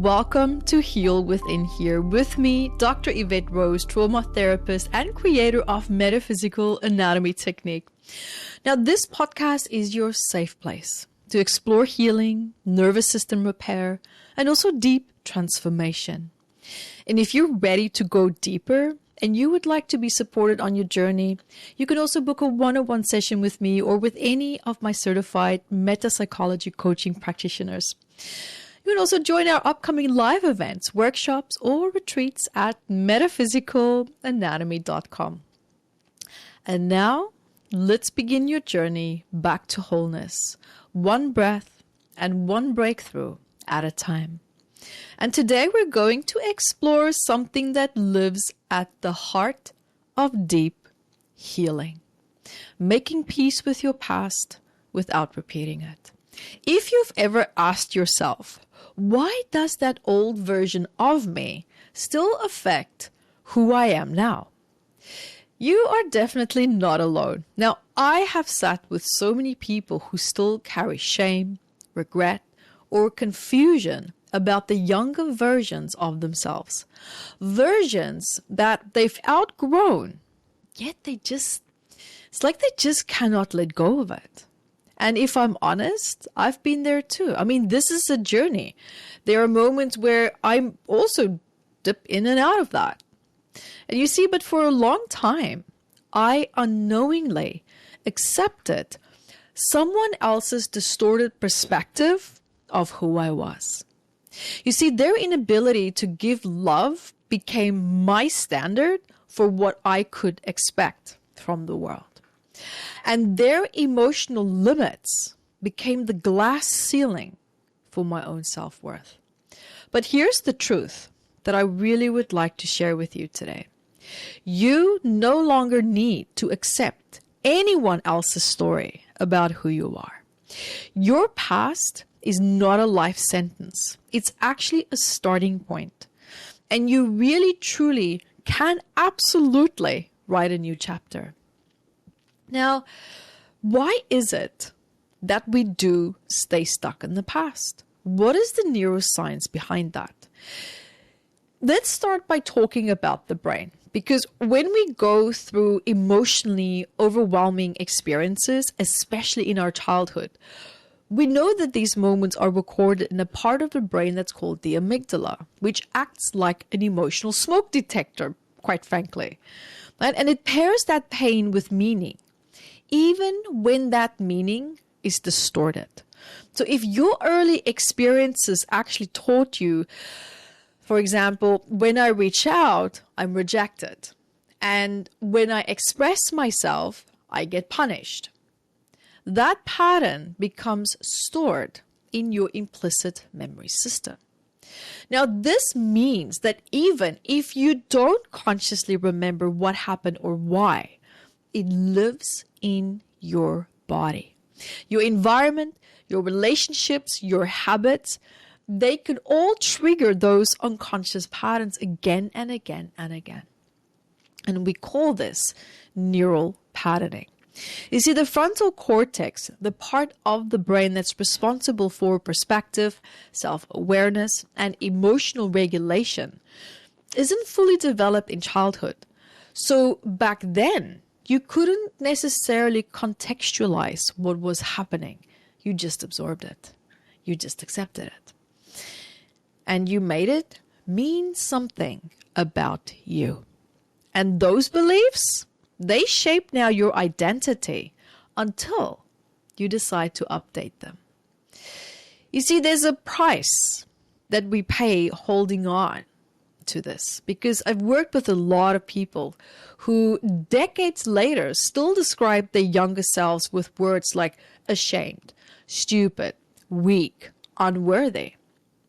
Welcome to Heal Within Here with me, Dr. Evette Rose, trauma therapist and creator of Metaphysical Anatomy Technique. Now, this podcast is your safe place to explore healing, nervous system repair, and also deep transformation. And if you're ready to go deeper and you would like to be supported on your journey, you can also book a one-on-one session with me or with any of my certified meta-psychology coaching practitioners. You can also join our upcoming live events, workshops, or retreats at metaphysicalanatomy.com. And now, let's begin your journey back to wholeness, one breath and one breakthrough at a time. And today we're going to explore something that lives at the heart of deep healing, making peace with your past without repeating it. If you've ever asked yourself, why does that old version of me still affect who I am now? You are definitely not alone. Now, I have sat with so many people who still carry shame, regret, or confusion about the younger versions of themselves. Versions that they've outgrown, yet it's like they just cannot let go of it. And if I'm honest, I've been there too. I mean, this is a journey. There are moments where I'm also dip in and out of that. And you see, but for a long time, I unknowingly accepted someone else's distorted perspective of who I was. You see, their inability to give love became my standard for what I could expect from the world. And their emotional limits became the glass ceiling for my own self-worth. But here's the truth that I really would like to share with you today. You no longer need to accept anyone else's story about who you are. Your past is not a life sentence. It's actually a starting point. And you really, truly can absolutely write a new chapter. Now, why is it that we do stay stuck in the past? What is the neuroscience behind that? Let's start by talking about the brain, because when we go through emotionally overwhelming experiences, especially in our childhood, we know that these moments are recorded in a part of the brain that's called the amygdala, which acts like an emotional smoke detector, quite frankly. And it pairs that pain with meaning, even when that meaning is distorted. So if your early experiences actually taught you, for example, when I reach out, I'm rejected. And when I express myself, I get punished. That pattern becomes stored in your implicit memory system. Now, this means that even if you don't consciously remember what happened or why, it lives in your body. Your environment, your relationships, your habits, they can all trigger those unconscious patterns again and again and again. And we call this neural patterning. You see, the frontal cortex, the part of the brain that's responsible for perspective, self-awareness, and emotional regulation, isn't fully developed in childhood. So back then, you couldn't necessarily contextualize what was happening. You just absorbed it. You just accepted it. And you made it mean something about you. And those beliefs, they shape now your identity until you decide to update them. You see, there's a price that we pay holding on to this, because I've worked with a lot of people who decades later still describe their younger selves with words like ashamed, stupid, weak, unworthy.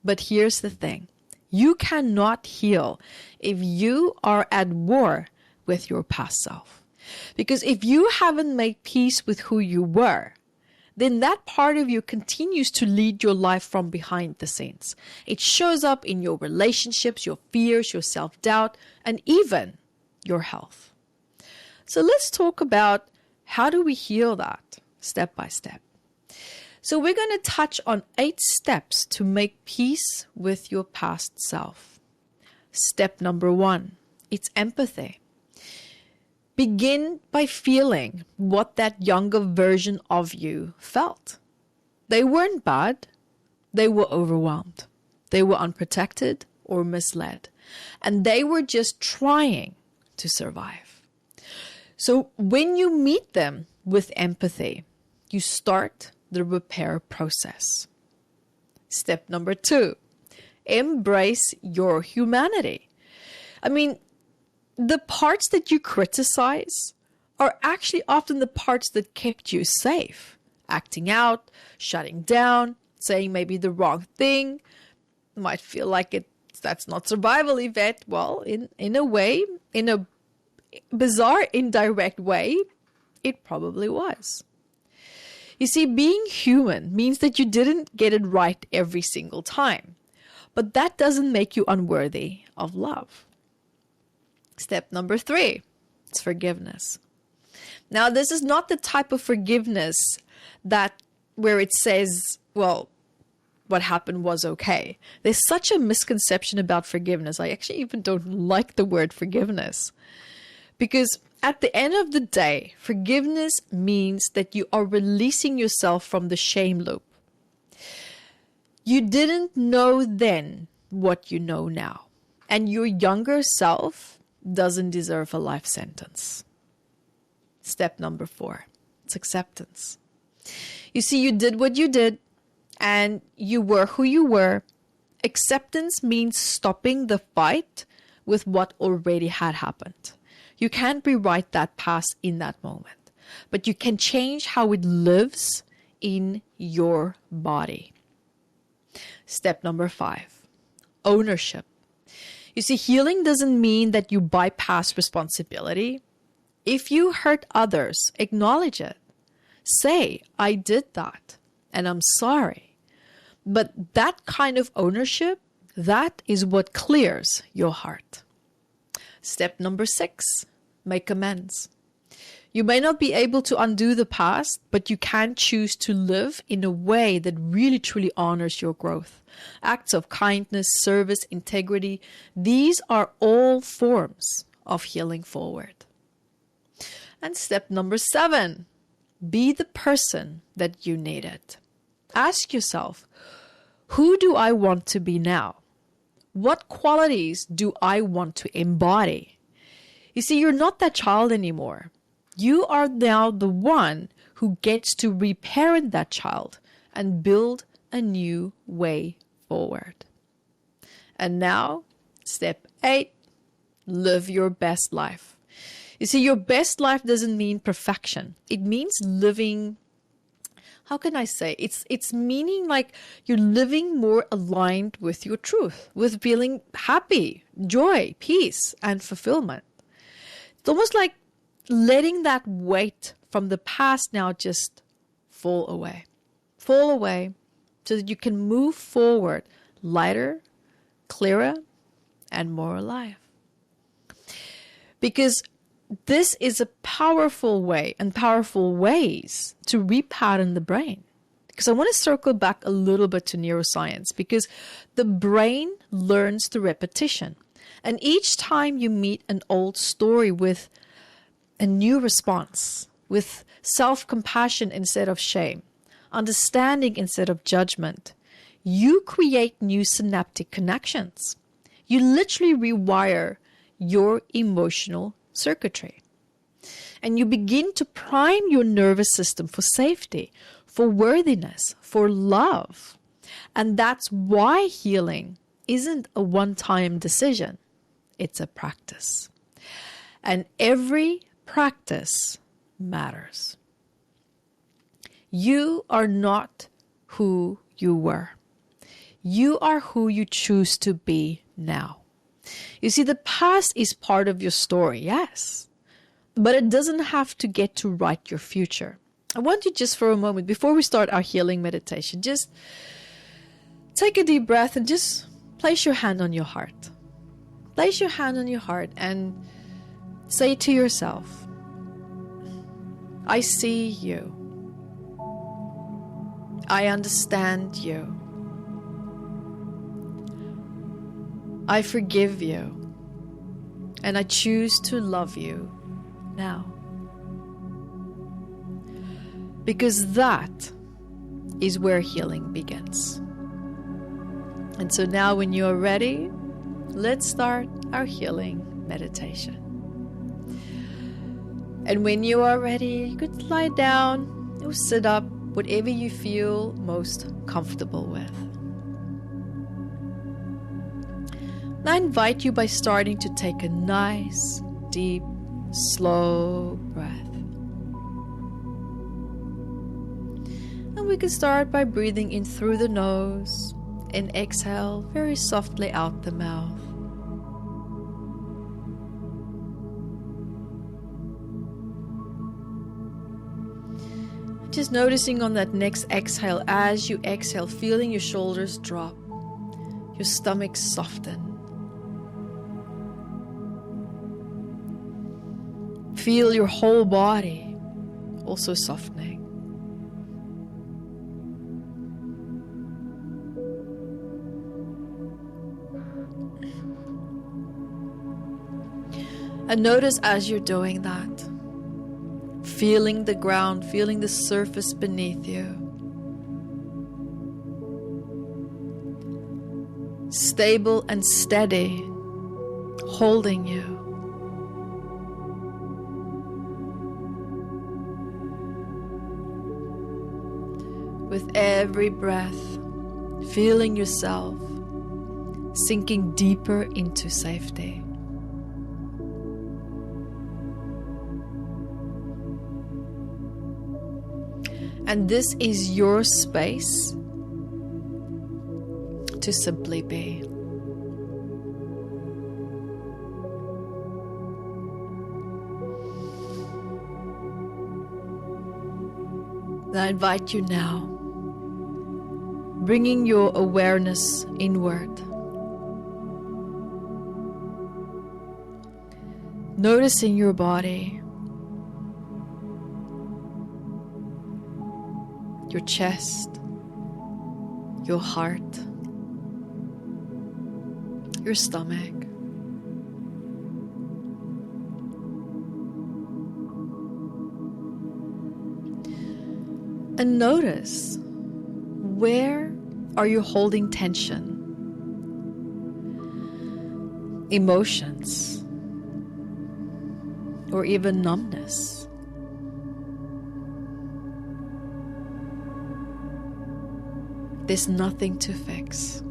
But here's the thing. You cannot heal if you are at war with your past self. Because if you haven't made peace with who you were, then that part of you continues to lead your life from behind the scenes. It shows up in your relationships, your fears, your self-doubt, and even your health. So let's talk about how do we heal that step by step. So we're going to touch on 8 steps to make peace with your past self. Step number 1, it's empathy. Begin by feeling what that younger version of you felt. They weren't bad. They were overwhelmed. They were unprotected or misled. And they were just trying to survive. So when you meet them with empathy, you start the repair process. Step number 2, embrace your humanity. I mean, the parts that you criticize are actually often the parts that kept you safe. Acting out, shutting down, saying maybe the wrong thing. Might feel like that's not survival, Evette. Well, in a way, in a bizarre, indirect way, it probably was. You see, being human means that you didn't get it right every single time. But that doesn't make you unworthy of love. Step number 3, it's forgiveness. Now, this is not the type of forgiveness where it says, well, what happened was okay. There's such a misconception about forgiveness. I actually even don't like the word forgiveness. Because at the end of the day, forgiveness means that you are releasing yourself from the shame loop. You didn't know then what you know now. And your younger self doesn't deserve a life sentence. Step number 4, it's acceptance. You see, you did what you did and you were who you were. Acceptance means stopping the fight with what already had happened. You can't rewrite that past in that moment, but you can change how it lives in your body. Step number 5, ownership. You see, healing doesn't mean that you bypass responsibility. If you hurt others, acknowledge it. Say, I did that, and I'm sorry. But that kind of ownership, that is what clears your heart. Step number 6, make amends. You may not be able to undo the past, but you can choose to live in a way that really truly honors your growth. Acts of kindness, service, integrity, these are all forms of healing forward. And step number 7, be the person that you needed. Ask yourself, who do I want to be now? What qualities do I want to embody? You see, you're not that child anymore. You are now the one who gets to reparent that child and build a new way forward. And now, step 8, live your best life. You see, your best life doesn't mean perfection. It means living, how can I say? It's meaning like you're living more aligned with your truth, with feeling happy, joy, peace, and fulfillment. It's almost like letting that weight from the past now just fall away so that you can move forward lighter, clearer, and more alive. Because this is a powerful way and powerful ways to repattern the brain. Because I want to circle back a little bit to neuroscience, because the brain learns through repetition. And each time you meet an old story with a new response, with self-compassion instead of shame, understanding instead of judgment, you create new synaptic connections. You literally rewire your emotional circuitry. And you begin to prime your nervous system for safety, for worthiness, for love. And that's why healing isn't a one-time decision. It's a practice. And every practice matters. You are not who you were. You are who you choose to be now. You see, the past is part of your story, yes, but it doesn't have to get to write your future. I want you just for a moment, before we start our healing meditation, just take a deep breath and just place your hand on your heart. Place your hand on your heart and say to yourself, I see you. I understand you. I forgive you. And I choose to love you now. Because that is where healing begins. And so now when you are ready, let's start our healing meditation. And when you are ready, you could lie down or sit up, whatever you feel most comfortable with. And I invite you by starting to take a nice, deep, slow breath. And we can start by breathing in through the nose and exhale very softly out the mouth. Just noticing on that next exhale, as you exhale, feeling your shoulders drop, your stomach soften. Feel your whole body also softening. And notice as you're doing that, feeling the ground, feeling the surface beneath you. Stable and steady, holding you. With every breath, feeling yourself sinking deeper into safety. And this is your space to simply be. I invite you now, bringing your awareness inward. Noticing your body, your chest, your heart, your stomach. And notice, where are you holding tension? Emotions, or even numbness? There's nothing to fix.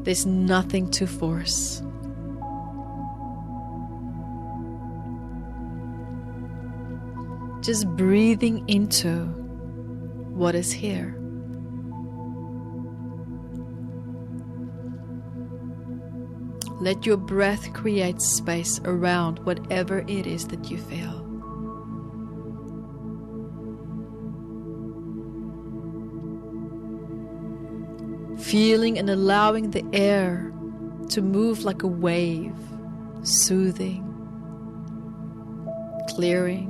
There's nothing to force. Just breathing into what is here. Let your breath create space around whatever it is that you feel. Feeling and allowing the air to move like a wave, soothing, clearing,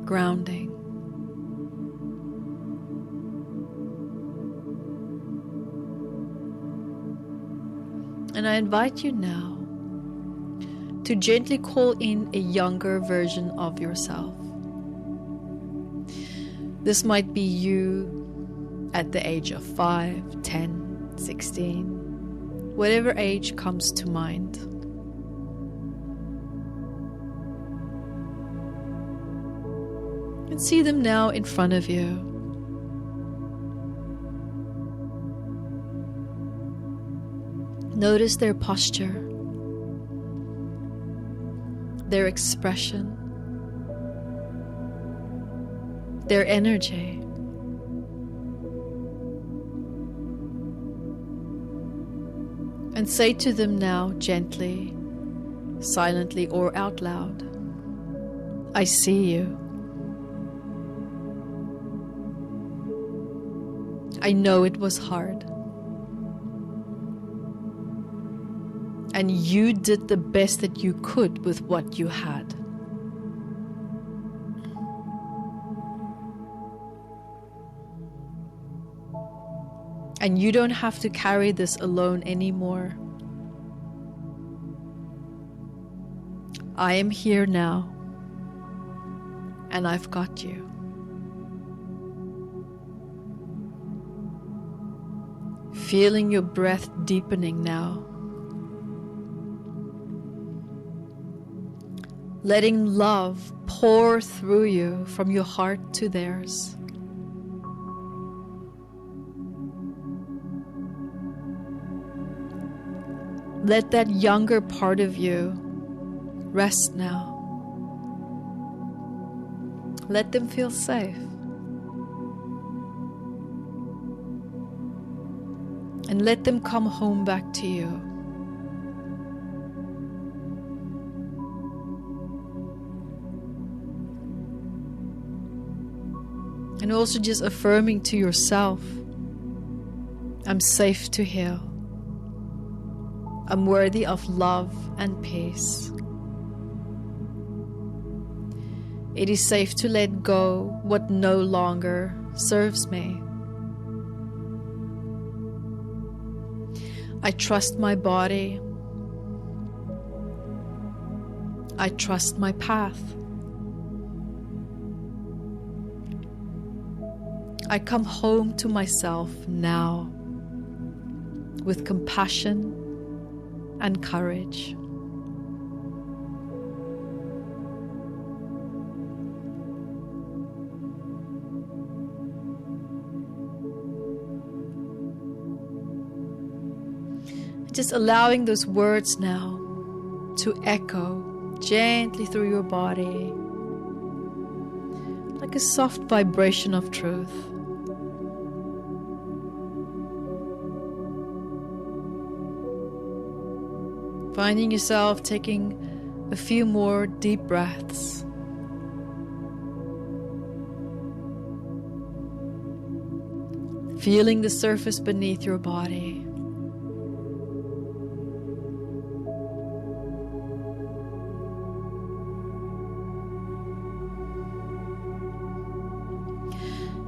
grounding. And I invite you now to gently call in a younger version of yourself. This might be you at the age of 5, 10, 16, whatever age comes to mind. And see them now in front of you. Notice their posture, their expression, their energy. And say to them now, gently, silently, or out loud, I see you. I know it was hard. And you did the best that you could with what you had. And you don't have to carry this alone anymore. I am here now, and I've got you. Feeling your breath deepening now. Letting love pour through you from your heart to theirs. Let that younger part of you rest now. Let them feel safe. And let them come home back to you. And also just affirming to yourself, I'm safe to heal. I'm worthy of love and peace. It is safe to let go what no longer serves me. I trust my body. I trust my path. I come home to myself now with compassion and courage. Just allowing those words now to echo gently through your body like a soft vibration of truth. Finding yourself taking a few more deep breaths. Feeling the surface beneath your body.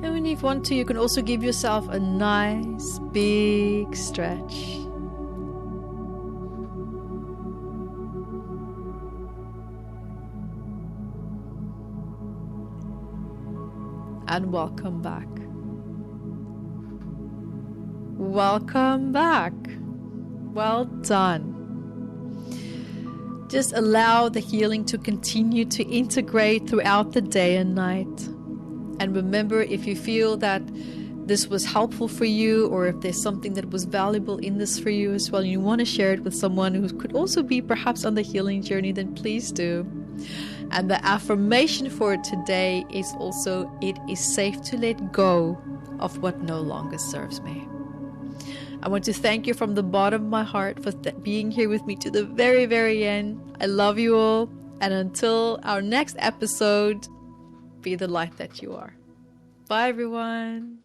And when you want to, you can also give yourself a nice big stretch. And welcome back. Welcome back. Well done. Just allow the healing to continue to integrate throughout the day and night. And remember, if you feel that this was helpful for you, or if there's something that was valuable in this for you as well, and you want to share it with someone who could also be perhaps on the healing journey, then please do. And the affirmation for today is also, it is safe to let go of what no longer serves me. I want to thank you from the bottom of my heart for being here with me to the very, very end. I love you all. And until our next episode, be the light that you are. Bye, everyone.